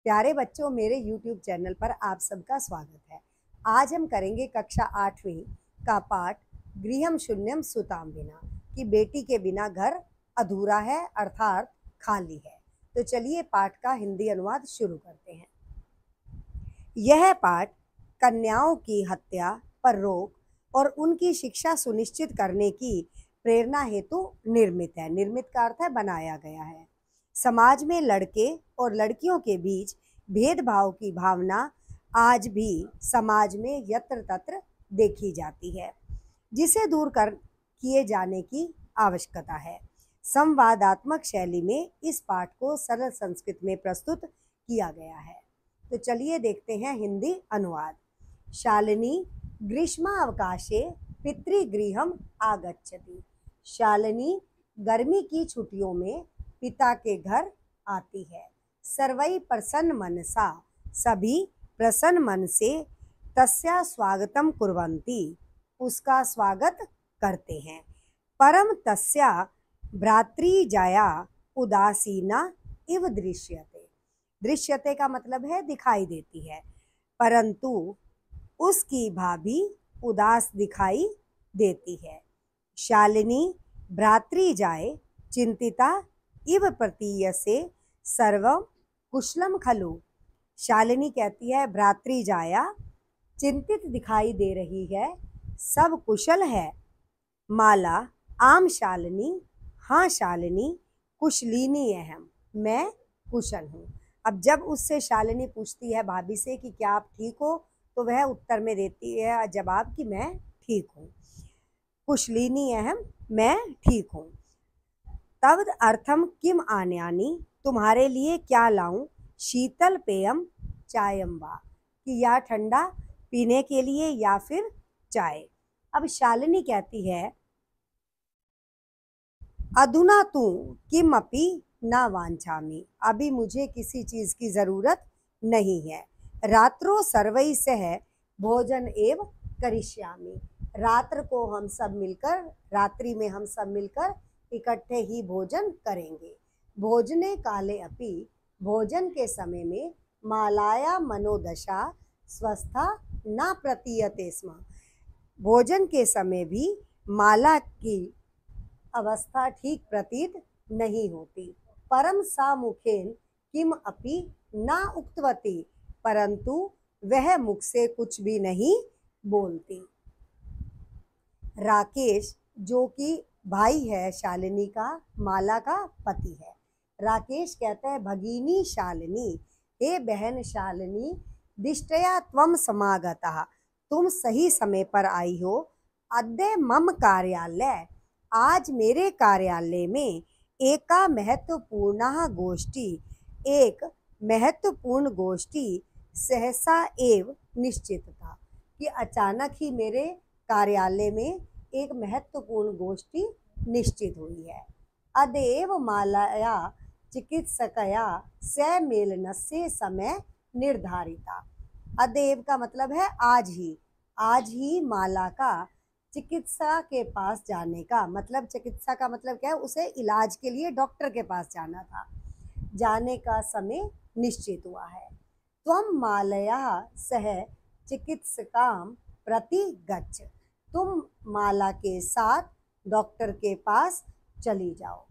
प्यारे बच्चों, मेरे YouTube चैनल पर आप सबका स्वागत है। आज हम करेंगे कक्षा 8वीं का पाठ गृहम शून्यम सुताम विना, कि बेटी के बिना घर अधूरा है अर्थात खाली है। तो चलिए पाठ का हिंदी अनुवाद शुरू करते हैं। यह पाठ कन्याओं की हत्या पर रोक और उनकी शिक्षा सुनिश्चित करने की प्रेरणा हेतु निर्मित है। निर्मित का अर्थ है बनाया गया है। समाज में लड़के और लड़कियों के बीच भेदभाव की भावना आज भी समाज में यत्र तत्र देखी जाती है, जिसे दूर किए जाने की आवश्यकता है। संवादात्मक शैली में इस पाठ को सरल संस्कृत में प्रस्तुत किया गया है। तो चलिए देखते हैं हिंदी अनुवाद। शालिनी ग्रीष्मावकाशे पितृगृहम आगच्छति। शालिनी गर्मी की छुट्टियों में पिता के घर आती है। सर्वै प्रसन्न मनसा, सभी प्रसन्न मन से तस्या स्वागतम कुर्वन्ति, उसका स्वागत करते हैं। परम तस्या भ्रातृजाया उदासीना इव दृश्यते। दृश्यते का मतलब है दिखाई देती है, परंतु उसकी भाभी उदास दिखाई देती है। शालिनी भ्रातृजाए चिंतिता इव प्रतीयसे सर्वं कुशलम खलु। शालिनी कहती है भ्रातृजाया चिंतित दिखाई दे रही है, सब कुशल है। माला आम शालिनी, हाँ शालिनी, कुशलिनी अहम, मैं कुशल हूँ। अब जब उससे शालिनी पूछती है भाभी से कि क्या आप ठीक हो, तो वह उत्तर में देती है जवाब कि मैं ठीक हूँ। कुशलिनी अहम, मैं ठीक हूँ। तव अर्थम किम आन्यानि, तुम्हारे लिए क्या लाऊं। शीतल पेयम चायम वा, कि या ठंडा पीने के लिए या फिर चाय। अब शालिनी कहती है अधुना तू किम अपि न वांछामि, अभी मुझे किसी चीज की जरूरत नहीं है। रात्रो सर्वै सह भोजन एव करिष्यामि, रात्रि को हम सब मिलकर, रात्रि में हम सब मिलकर इकट्ठे ही भोजन करेंगे। भोजने काले अपि, भोजन के समय में मालाया मनोदशा स्वस्था न प्रतीयते स्म, भोजन के समय भी माला की अवस्था ठीक प्रतीत नहीं होती। परम सा मुखेन किम अपि न उक्तवती, परंतु वह मुख से कुछ भी नहीं बोलती। राकेश, जो कि भाई है शालिनी का, माला का पति है, राकेश कहता है भगिनी शालिनी, हे बहन शालिनी, दिष्टया त्वम समागतः, तुम सही समय पर आई हो। अद्य मम कार्यालय, आज मेरे कार्यालय में एका महत्वपूर्ण गोष्ठी, एक महत्वपूर्ण गोष्ठी सहसा एव निश्चित था, कि अचानक ही मेरे कार्यालय में एक महत्वपूर्ण गोष्ठी निश्चित हुई है। अदेव मालाया चिकित्सकया समेलनस्य समय निर्धारिता। अदेव का मतलब है आज ही माला का चिकित्सा के पास जाने का मतलब, चिकित्सा का मतलब क्या है, उसे इलाज के लिए डॉक्टर के पास जाना था, जाने का समय निश्चित हुआ है। त्वम मालया सह चिकित्सकाम प्रति गच्छ, तुम माला के साथ डॉक्टर के पास चली जाओ।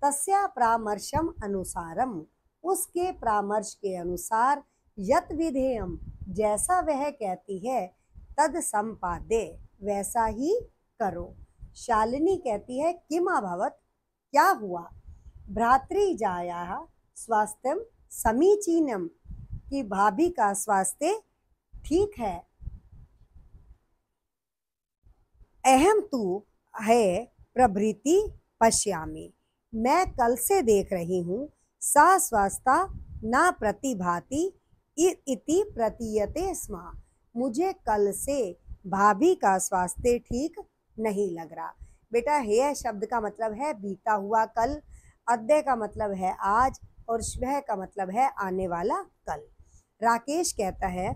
तस्या परामर्शम अनुसारम, उसके परामर्श के अनुसार, यत विधेयम, जैसा वह कहती है, तद संपादे, वैसा ही करो। शालिनी कहती है किम अभवत, क्या हुआ। भ्रातृजाया स्वास्थ्यम समीचीनम, कि भाभी का स्वास्थ्य ठीक है। अहम तू है प्रभृति पश्यामि, मैं कल से देख रही हूँ। सा स्वास्थ्य न प्रतिभाति इति प्रतीयते स्म, मुझे कल से भाभी का स्वास्थ्य ठीक नहीं लग रहा। बेटा हे शब्द का मतलब है बीता हुआ कल, अद्य का मतलब है आज, और श्वः का मतलब है आने वाला कल। राकेश कहता है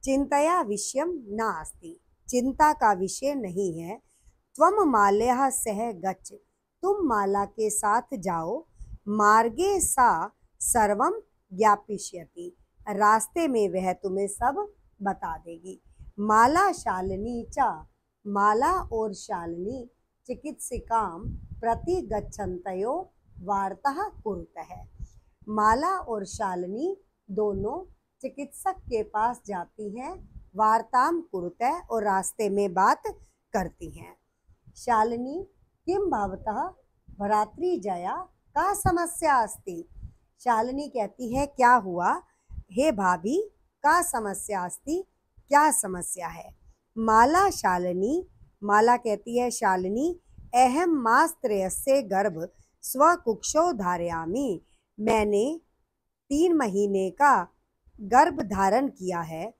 चिंतया विषयम नास्ति, चिंता का विषय नहीं है। त्वम माल्या सह गच्छ, तुम माला के साथ जाओ। मार्गे सा सर्वम ज्ञापयिष्यति, रास्ते में वह तुम्हें सब बता देगी। माला शालिनी च, माला और शालिनी चिकित्सिकाम प्रति गच्छन्तयो वार्ता कुरुतः। माला और शालिनी दोनों चिकित्सक के पास जाती हैं, वार्ताम कुरुतः और रास्ते में बात करती हैं। शालिनी किम भवतः भ्रातृजया का समस्या अस्ति। शालिनी कहती है क्या हुआ हे भाभी, का समस्या अस्ति, क्या समस्या है। माला शालिनी, माला कहती है शालिनी, अहम मासत्रयस्य गर्भ स्वकुक्षौ धारयामि, मैंने 3 महीने का गर्भ धारण किया है।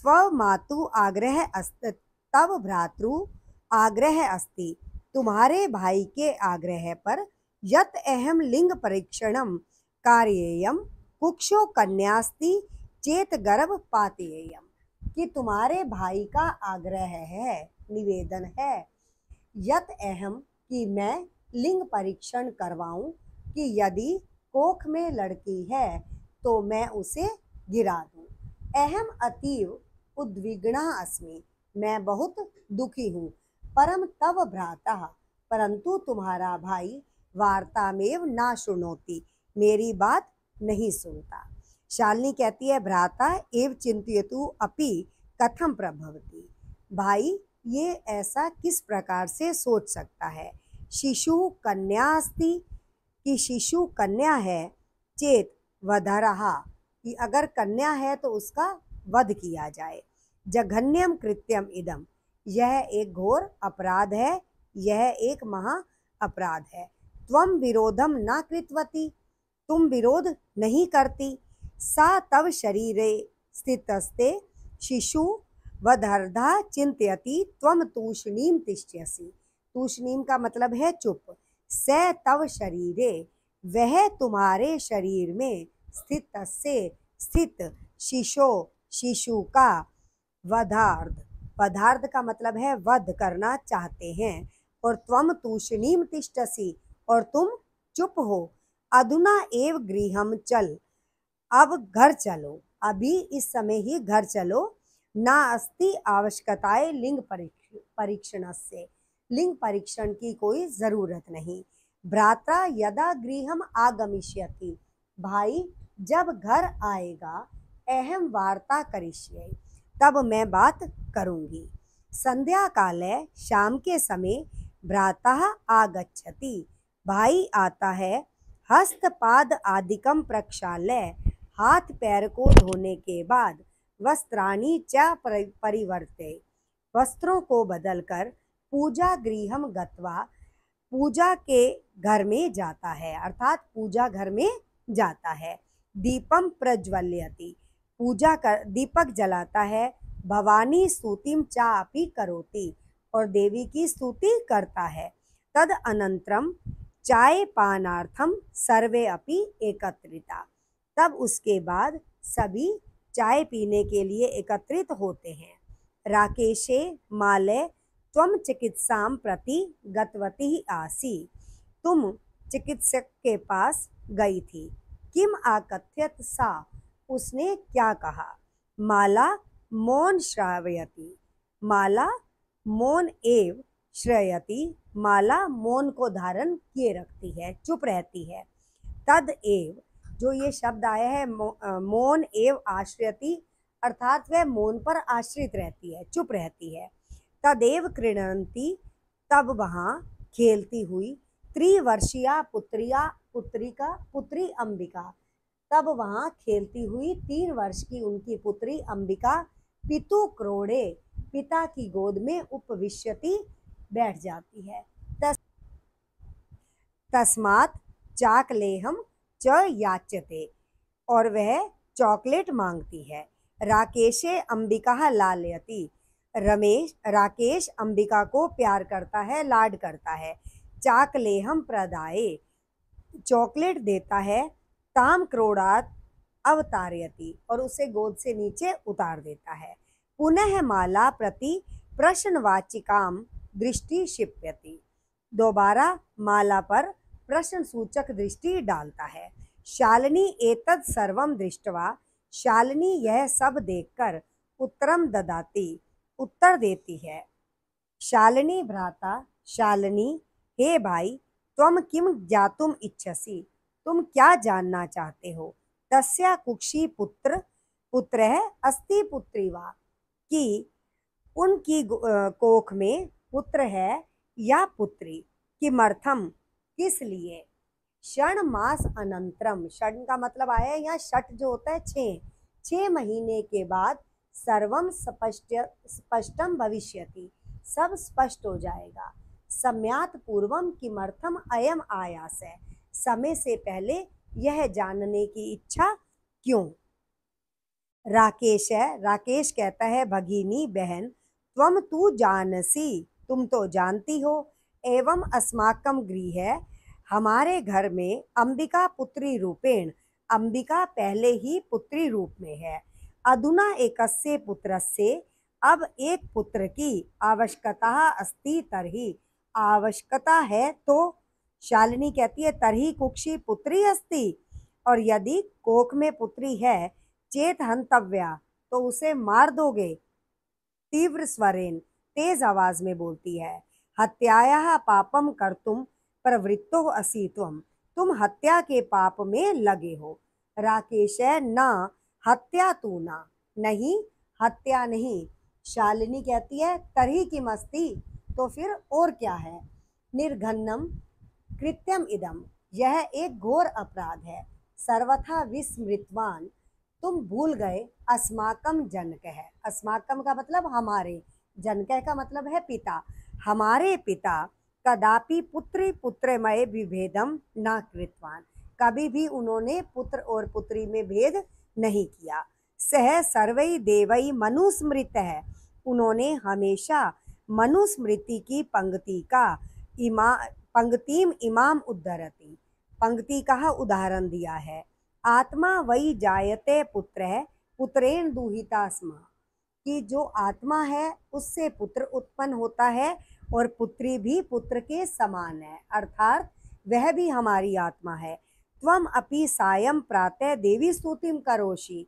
त्व मातु आग्रह अस्ति, तव भ्रातृ आग्रह अस्ति, तुम्हारे भाई के आग्रह पर यत अहम लिंग परीक्षणम कार्येयम कुक्षो कन्यास्ति चेत गर्भ पातेयम, कि तुम्हारे भाई का आग्रह है, निवेदन है, यत अहम कि मैं लिंग परीक्षण करवाऊं, कि यदि कोख में लड़की है तो मैं उसे गिरा दूं। अहम अतीव उद्विग्ना अस्मि, मैं बहुत दुखी हूँ। परम तव भ्राता, परंतु तुम्हारा भाई वार्तामेव ना शुणोति, मेरी बात नहीं सुनता। शालिनी कहती है भ्राता एव चिंतयतु अपि कथम प्रभवति, भाई ये ऐसा किस प्रकार से सोच सकता है। शिशु कन्या अस्ति, कि शिशु कन्या है, चेत वधरहा, कि अगर कन्या है तो उसका वध किया जाए। जघन्यम कृत्यम इदम, यह एक घोर अपराध है, यह एक महा अपराध है। त्वम विरोधम न कृतवती, तुम विरोध नहीं करती। सा तव शरीरे स्थितस्ते शिशु वधर्धा चिंतयति त्वम तूष्णीम तिष्ठ्यसि, तूष्णीम का मतलब है चुप। स तव शरीरे, वह तुम्हारे शरीर में स्थितस्य स्थित शिशो, शिशु का वधार्ध, वधार्ध का मतलब है वध करना चाहते हैं। और त्वम तूष्णीम तिष्ठसि, और तुम चुप हो। अधुना एव गृहम चल, अब घर चलो, अभी इस समय ही घर चलो। ना अस्ति आवश्यकताए लिंग परीक्षण से, लिंग परीक्षण की कोई जरूरत नहीं। भ्राता यदा गृहम आगमिष्यति, भाई जब घर आएगा, अहम वार्ता करिष्ये, तब मैं बात करूंगी। संध्या काले, शाम के समय, भ्राता आगच्छति, भाई आता है। हस्तपाद आदिकम प्रक्षाल्य, हाथ पैर को धोने के बाद, वस्त्राणि च परिवर्ते, वस्त्रों को बदलकर, पूजा गृहम गत्वा, पूजा के घर में जाता है, अर्थात पूजा घर में जाता है। दीपम प्रज्वल्यति, पूजा कर दीपक जलाता है। भवानी स्तुतिम चापि करोति, और देवी की स्तुति करता है। तद अनंतरम चाय पानार्थम सर्वे अपि एकत्रिता, तब उसके बाद सभी चाय पीने के लिए एकत्रित होते हैं। राकेशे माले त्वम चिकित्साम प्रति गतवती आसी, तुम चिकित्सक के पास गई थी। किम आकथ्यत सा, उसने क्या कहा। माला मौन श्रावयति, माला मौन एव श्रयति, माला मौन को धारण किए रखती है, चुप रहती है। तद एव, जो ये शब्द आया है मौन एव आश्रयति, अर्थात वह मौन पर आश्रित रहती है, चुप रहती है। तदेव क्रीडन्ति, तब वहाँ खेलती हुई। त्रिवर्षीया पुत्री अंबिका, तब वहाँ खेलती हुई 3 वर्ष की उनकी पुत्री अंबिका, पितु क्रोड़े, पिता की गोद में उपविश्यति, बैठ जाती है। तस्मात् चाकलेहम च याच्यते, और वह चॉकलेट मांगती है। राकेशे अंबिका लालयति, राकेश अंबिका को प्यार करता है, लाड करता है। चाकलेहम प्रदाये, चॉकलेट देता है। ताम क्रोड़ात अवतारयति, और उसे गोद से नीचे उतार देता है। पुनः माला प्रति प्रश्नवाचिकाम दृष्टि क्षिप्यति, दोबारा माला पर प्रश्न सूचक दृष्टि डालता है। शालिनी एतत् सर्वं दृष्ट्वा, शालिनी यह सब देखकर उत्तरम ददाती, उत्तर देती है। शालिनी भ्राता, शालिनी हे भाई, त्वं किम ज्ञातुम इच्छसि, तुम क्या जानना चाहते हो। तस्या कुक्षी पुत्र पुत्रः अस्ति पुत्री वा, कि उनकी कोख में पुत्र है या पुत्री। किमर्थम, किस लिए। षण मास अनंतरम, षण का मतलब आया है यहाँ षट जो होता है 6 महीने के बाद सर्वम स्पष्टम भविष्यति, सब स्पष्ट हो जाएगा। सम्यात पूर्वम किमर्थम अयम आयास है, समय से पहले यह जानने की इच्छा क्यों। राकेश है, राकेश कहता है भगिनी बहन, त्वम तू जानसी, तुम तो जानती हो। एवं अस्माकम गृह है, हमारे घर में अंबिका पुत्री रूपेण, अंबिका पहले ही पुत्री रूप में है। अधुना एकस्य पुत्रस्य, अब एक पुत्र की आवश्यकता अस्ति तर्हि, आवश्यकता है तो। शालिनी कहती है तरही कुक्षी पुत्री अस्ति, और यदि कोख में पुत्री है, चेत हंतव्या, तो उसे मार दोगे। तीव्र स्वरेन, तेज आवाज में बोलती है। हत्याया पापम कर्तुम प्रवृत्तो असि त्वम, तुम हत्या के पाप में लगे हो। राकेश न हत्या तू ना, नहीं हत्या नहीं। शालिनी कहती है तरही किम अस्ति, तो फिर और क्या है। निर्घन्नम कृत्यम इदम, यह एक घोर अपराध है। सर्वथा विस्मृतवान, तुम भूल गए। अस्माकम जनक है, अस्माकम का मतलब हमारे, जनक का मतलब है पिता। हमारे पिता कदापि पुत्री पुत्रमय विभेदम न कृतवान, कभी भी उन्होंने पुत्र और पुत्री में भेद नहीं किया। सह सर्वै देवै मनुस्मृत है, उन्होंने हमेशा मनुस्मृति की पंक्ति का पंक्तिम इमाम उद्धरति, पंक्ति का उदाहरण दिया है। आत्मा वही जायते पुत्र है पुत्रेण दुहिता स्म, कि जो आत्मा है उससे पुत्र उत्पन्न होता है और पुत्री भी पुत्र के समान है, अर्थात वह भी हमारी आत्मा है। त्वम अपि सायं प्रातः देवी स्तुतिम करोषि,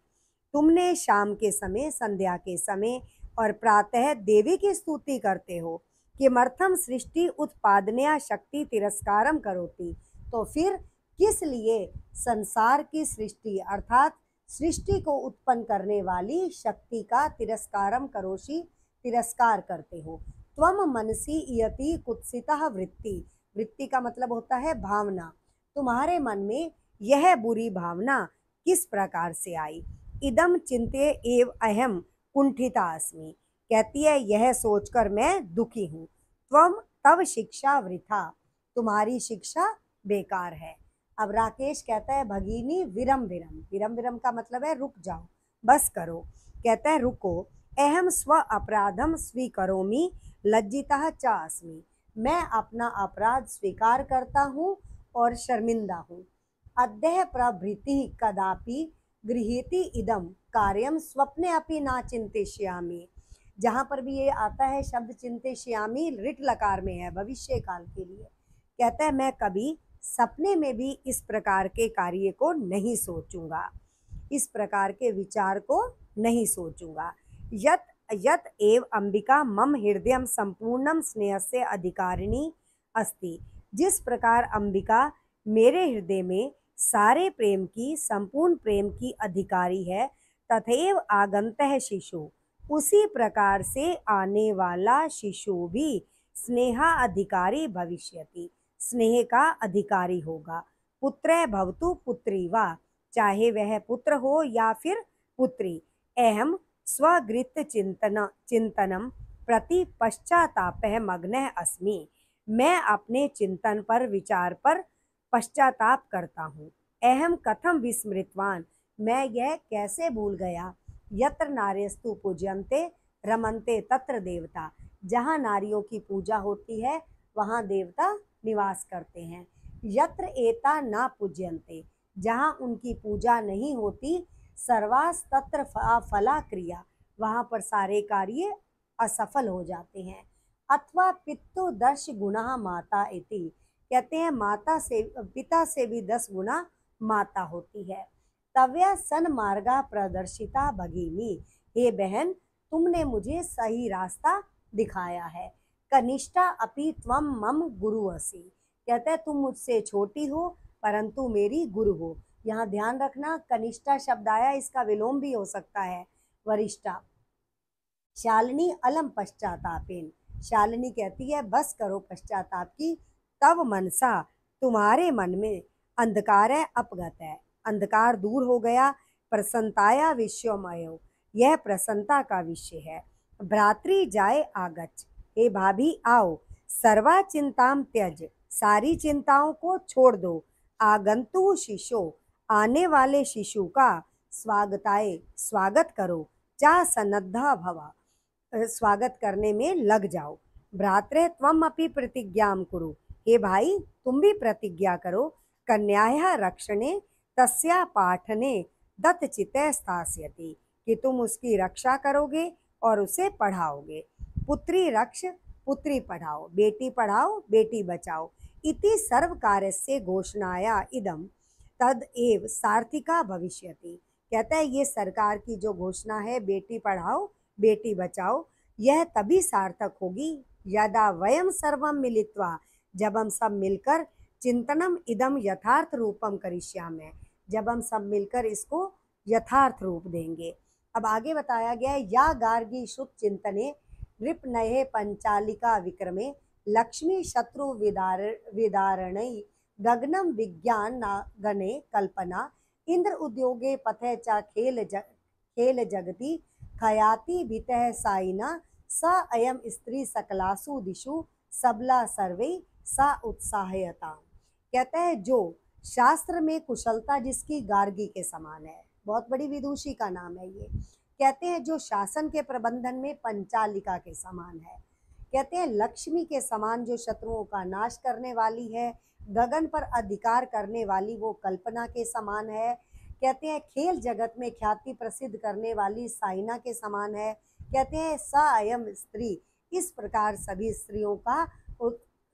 तुमने शाम के समय, संध्या के समय और प्रातः देवी की स्तुति करते हो। किमर्थम सृष्टि उत्पादनया शक्ति तिरस्कारम करोति, तो फिर किस लिए संसार की सृष्टि अर्थात सृष्टि को उत्पन्न करने वाली शक्ति का तिरस्कारम करोषि, तिरस्कार करते हो। त्वम मनसी इयति कुत्सितः वृत्ति, वृत्ति का मतलब होता है भावना, तुम्हारे मन में यह बुरी भावना किस प्रकार से आई। इदम चिंत्य एव अहम कुंठिता अस्मि, कहती है यह सोचकर मैं दुखी हूँ। त्वम तव शिक्षा वृथा, तुम्हारी शिक्षा बेकार है। अब राकेश कहता है भगिनी विरम विरम, विरम विरम का मतलब है रुक जाओ, बस करो। कहता है रुको। अहम स्व अपराधम स्वीकरोमि लज्जिता च अस्मि, मैं अपना अपराध स्वीकार करता हूँ और शर्मिंदा हूँ। अद्य प्रभृति कदापि गृहीति इदम कार्यम स्वप्ने अपि ना चिंतिष्यामि, जहाँ पर भी ये आता है शब्द चिंतिष्यामि रिट लकार में है भविष्य काल के लिए। कहता है मैं कभी सपने में भी इस प्रकार के कार्य को नहीं सोचूंगा, इस प्रकार के विचार को नहीं सोचूंगा। यत यत एव अंबिका मम हृदय संपूर्णम स्नेह से अधिकारिणी अस्ति, जिस प्रकार अंबिका मेरे हृदय में सारे प्रेम की, संपूर्ण प्रेम की अधिकारी है। तथैव आगंतः शिशु, उसी प्रकार से आने वाला शिशु भी स्नेहा अधिकारी भविष्यति, स्नेह का अधिकारी होगा। पुत्र भवतु पुत्री वा, चाहे वह पुत्र हो या फिर पुत्री। अहम स्वगृत चिंतनम प्रति पश्चाताप मग्न अस्मि, मैं अपने चिंतन पर, विचार पर पश्चाताप करता हूँ। अहम कथम विस्मृतवान, मैं यह कैसे भूल गया। यत्र नार्यस्तु पूज्यन्ते रमन्ते तत्र देवता, जहाँ नारियों की पूजा होती है वहाँ देवता निवास करते हैं। यत्र एता ना पूज्यन्ते, जहाँ उनकी पूजा नहीं होती, सर्वास तत्र फला क्रिया, वहाँ पर सारे कार्य असफल हो जाते हैं। अथवा पितु 10 गुना माता इति, कहते हैं माता से, पिता से भी 10 गुना माता होती है। तव्या सन्मार्गा प्रदर्शिता भगिनी, हे बहन तुमने मुझे सही रास्ता दिखाया है। कनिष्ठा अपि त्वम मम गुरु असि, कहते हैं तुम मुझसे छोटी हो परंतु मेरी गुरु हो। यहाँ ध्यान रखना कनिष्ठा शब्द आया, इसका विलोम भी हो सकता है वरिष्ठा। शालिनी अलम पश्चातापेन, शालिनी कहती है बस करो पश्चाताप की। तव मनसा, तुम्हारे मन में अंधकार है अपगत है, अंधकार दूर हो गया। प्रसन्नताया विश्वमयो, यह प्रसन्नता का विषय है। भ्रातृ जाए आगच, हे भाभी आओ। सर्वा चिंताम त्यज, सारी चिंताओं को छोड़ दो। आगंतु शिशो, आने वाले शिशु का स्वागताए, स्वागत करो। चा सन्नद्धा भवा, स्वागत करने में लग जाओ। भ्रात्रे त्वम अपि प्रतिज्ञाम कुरु, हे भाई तुम भी प्रतिज्ञा करो। कन्याया रक्षणे तस्या पाठने दत्तचिते स्थास्यति, कि तुम उसकी रक्षा करोगे और उसे पढ़ाओगे। पुत्री रक्ष, पुत्री पढ़ाओ, बेटी पढ़ाओ बेटी बचाओ। इति सर्व कार्यस्य घोषणाया इदम तद एव सार्थिका भविष्यति, कहता है ये सरकार की जो घोषणा है बेटी पढ़ाओ बेटी बचाओ, यह तभी सार्थक होगी यदा वयम सर्वम मिलित्वा, जब हम सब मिलकर चिंतनम इदम यथार्थ रूपम करिष्यामि, जब हम सब मिलकर इसको यथार्थ रूप देंगे। अब आगे बताया गया है, या गार्गी शुभ चिंतने नृपनये पंचालिका विक्रमे लक्ष्मी शत्रु विदारणई गगनम विज्ञान गणे कल्पना इंद्र उद्योगे पथे च खेल जगति खयाति भीतः साइना स अयम स्त्री सकलासु दिशु सबला सर्वे सा उत्साहयता, कहता है जो शास्त्र में कुशलता जिसकी गार्गी के समान है, बहुत बड़ी विदुषी का नाम है ये। कहते हैं जो शासन के प्रबंधन में पंचालिका के समान है। कहते हैं लक्ष्मी के समान जो शत्रुओं का नाश करने वाली है, गगन पर अधिकार करने वाली वो कल्पना के समान है। कहते हैं खेल जगत में ख्याति प्रसिद्ध करने वाली साइना के समान है। कहते हैं सा अयम स्त्री, इस प्रकार सभी स्त्रियों का,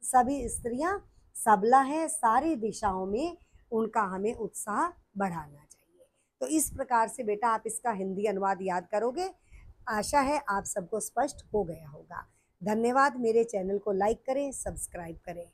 सभी स्त्रियां सबला है, सारी दिशाओं में उनका हमें उत्साह बढ़ाना चाहिए। तो इस प्रकार से बेटा आप इसका हिंदी अनुवाद याद करोगे। आशा है आप सबको स्पष्ट हो गया होगा। धन्यवाद। मेरे चैनल को लाइक करें, सब्सक्राइब करें।